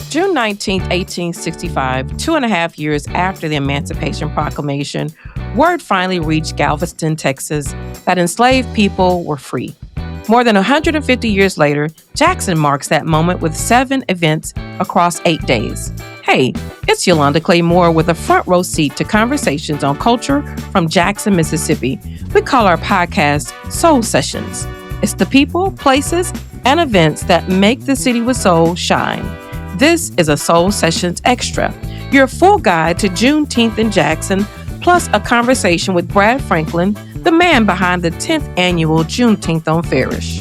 June 19th, 1865, 2.5 years after the Emancipation Proclamation, word finally reached Galveston, Texas, that enslaved people were free. More than 150 years later, Jackson marks that moment with 7 events across 8 days. Hey, it's Yolanda Clay Moore with a front row seat to conversations on culture from Jackson, Mississippi. We call our podcast Soul Sessions. It's the people, places, and events that make the city with soul shine. This is a Soul Sessions Extra, your full guide to Juneteenth in Jackson, plus a conversation with Brad Franklin, the man behind the 10th annual Juneteenth on Farish.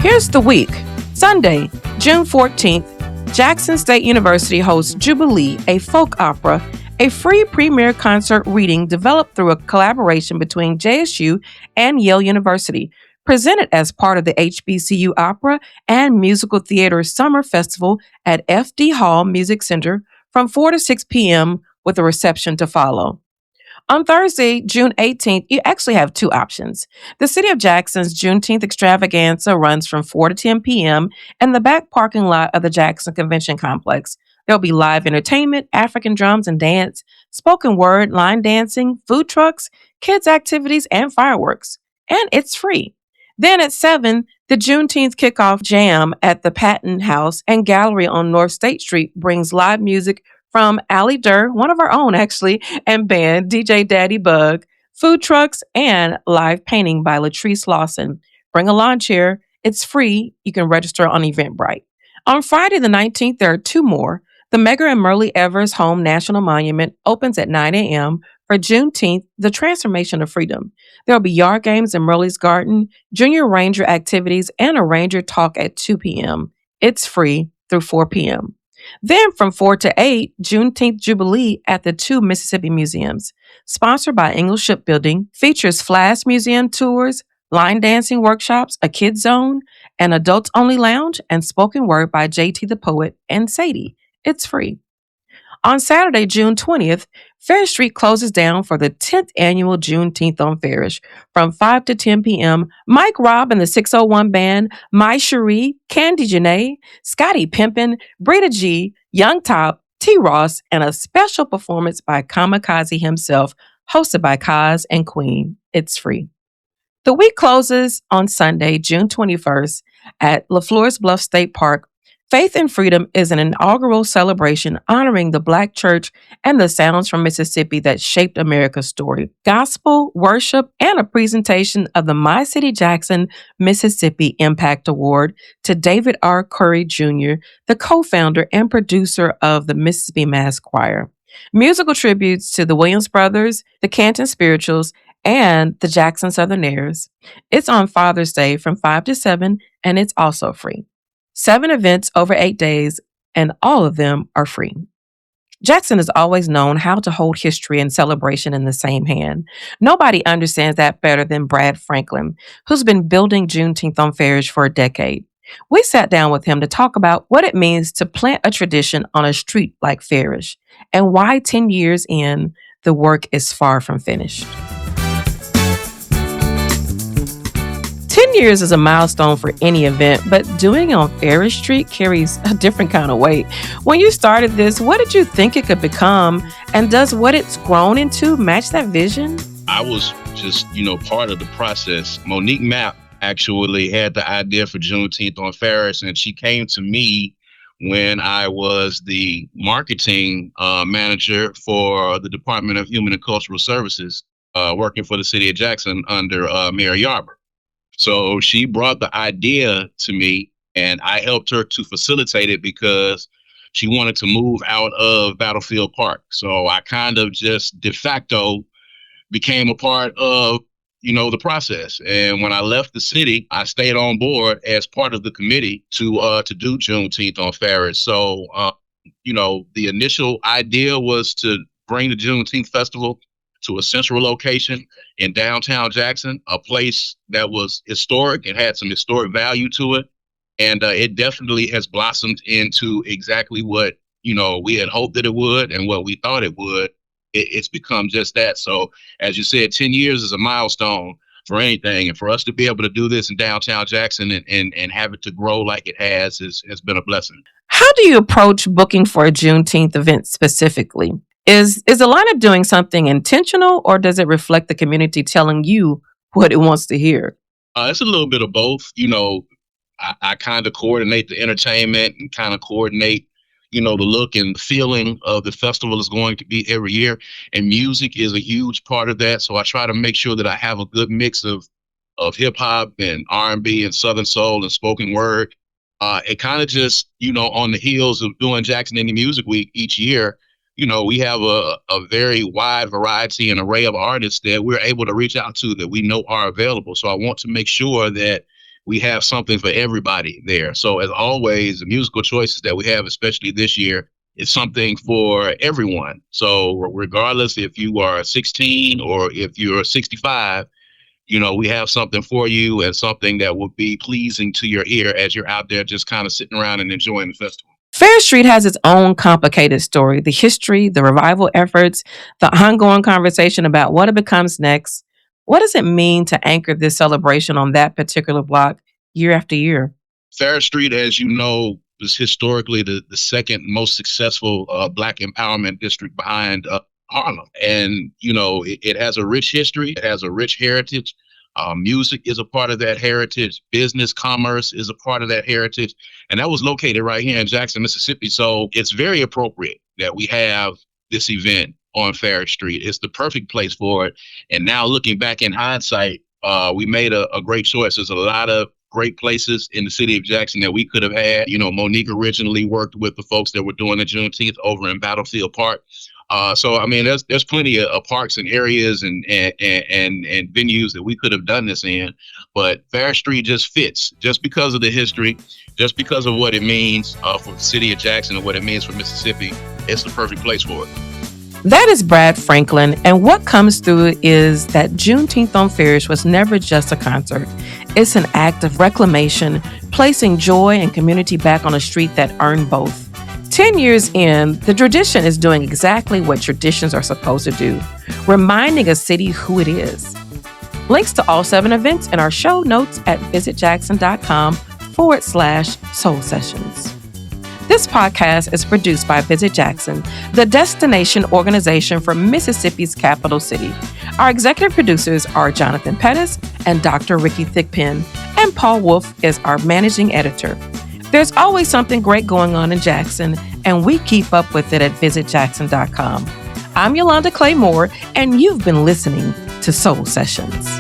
Here's the week. Sunday, June 14th, Jackson State University hosts Jubilee, a folk opera, a free premiere concert reading developed through a collaboration between JSU and Yale University, presented as part of the HBCU Opera and Musical Theater Summer Festival at FD Hall Music Center from 4 to 6 p.m. with a reception to follow. On Thursday, June 18th, you actually have 2 options. The City of Jackson's Juneteenth extravaganza runs from 4 to 10 p.m. in the back parking lot of the Jackson Convention Complex. There'll be live entertainment, African drums and dance, spoken word, line dancing, food trucks, kids' activities, and fireworks. And it's free. Then at 7, the Juneteenth kickoff jam at the Patton House and Gallery on North State Street brings live music from Allie Durr, one of our own actually, and band DJ Daddy Bug, food trucks, and live painting by Latrice Lawson. Bring a lawn chair. It's free. You can register on Eventbrite. On Friday the 19th, there are 2 more. The Medgar and Myrlie Evers Home National Monument opens at 9 a.m. for Juneteenth, the Transformation of Freedom. There will be yard games in Myrlie's Garden, junior ranger activities, and a ranger talk at 2 p.m. It's free through 4 p.m. Then from 4 to 8, Juneteenth Jubilee at the 2 Mississippi Museums. Sponsored by English Shipbuilding, features flash museum tours, line dancing workshops, a kids zone, an adults-only lounge, and spoken word by JT the Poet and Sadie. It's free. On Saturday, June 20th, Farish Street closes down for the 10th annual Juneteenth on Farish. From 5 to 10 p.m., Mike Robb and the 601 Band, My Cherie, Candy Janae, Scotty Pimpin, Brita G, Young Top, T. Ross, and a special performance by Kamikaze himself, hosted by Kaz and Queen. It's free. The week closes on Sunday, June 21st, at LeFleur's Bluff State Park. Faith and Freedom is an inaugural celebration honoring the Black church and the sounds from Mississippi that shaped America's story. Gospel, worship, and a presentation of the My City Jackson, Mississippi Impact Award to David R. Curry Jr., the co-founder and producer of the Mississippi Mass Choir. Musical tributes to the Williams Brothers, the Canton Spirituals, and the Jackson Southerners. It's on Father's Day from 5 to 7, and it's also free. 7 events over 8 days, and all of them are free. Jackson has always known how to hold history and celebration in the same hand. Nobody understands that better than Brad Franklin, who's been building Juneteenth on Farish for a decade. We sat down with him to talk about what it means to plant a tradition on a street like Farish, and why 10 years in, the work is far from finished. 10 years is a milestone for any event, but doing it on Farish Street carries a different kind of weight. When you started this, what did you think it could become? And does what it's grown into match that vision? I was just, part of the process. Monique Mapp actually had the idea for Juneteenth on Farish, and she came to me when I was the marketing manager for the Department of Human and Cultural Services, working for the city of Jackson under Mayor Yarber. So she brought the idea to me, and I helped her to facilitate it because she wanted to move out of Battlefield Park. So I kind of just de facto became a part of, the process. And when I left the city, I stayed on board as part of the committee to do Juneteenth on Farish. So, the initial idea was to bring the Juneteenth Festival to a central location in downtown Jackson, a place that was historic and had some historic value to it. And it definitely has blossomed into exactly what, we had hoped that it would and what we thought it would. It's become just that. So as you said, 10 years is a milestone. for anything. And for us to be able to do this in downtown Jackson and have it to grow like it has been a blessing. How do you approach booking for a Juneteenth event specifically? Is the lineup doing something intentional, or does it reflect the community telling you what it wants to hear? It's a little bit of both. I kind of coordinate the entertainment and kind of coordinate, the look and feeling of the festival is going to be every year. And music is a huge part of that. So I try to make sure that I have a good mix of hip hop and R&B and Southern soul and spoken word. It kind of just, on the heels of doing Jackson Indie Music Week each year, we have a very wide variety and array of artists that we're able to reach out to that we know are available. So I want to make sure that we have something for everybody there. So as always, the musical choices that we have, especially this year, is something for everyone. So regardless if you are 16 or if you're 65, we have something for you and something that will be pleasing to your ear as you're out there just kind of sitting around and enjoying the festival. Fair Street has its own complicated story, the history, the revival efforts, the ongoing conversation about what it becomes next. What does it mean to anchor this celebration on that particular block year after year? Farish Street, as you know, is historically the second most successful Black empowerment district behind Harlem. And, it has a rich history. It has a rich heritage. Music is a part of that heritage. Business, commerce is a part of that heritage. And that was located right here in Jackson, Mississippi. So it's very appropriate that we have this event on Farish Street. It's the perfect place for it. And now looking back in hindsight, we made a great choice. There's a lot of great places in the city of Jackson that we could have had. Monique originally worked with the folks that were doing the Juneteenth over in Battlefield Park. There's plenty of parks and areas and venues that we could have done this in, but Farish Street just fits, just because of the history, just because of what it means for the city of Jackson and what it means for Mississippi. It's the perfect place for it. That is Brad Franklin, and what comes through is that Juneteenth on Farish was never just a concert. It's an act of reclamation, placing joy and community back on a street that earned both. 10 years in, the tradition is doing exactly what traditions are supposed to do, reminding a city who it is. Links to all 7 events in our show notes at visitjackson.com/soul sessions. This podcast is produced by Visit Jackson, the destination organization for Mississippi's capital city. Our executive producers are Jonathan Pettis and Dr. Ricky Thickpen, and Paul Wolf is our managing editor. There's always something great going on in Jackson, and we keep up with it at visitjackson.com. I'm Yolanda Clay Moore, and you've been listening to Soul Sessions.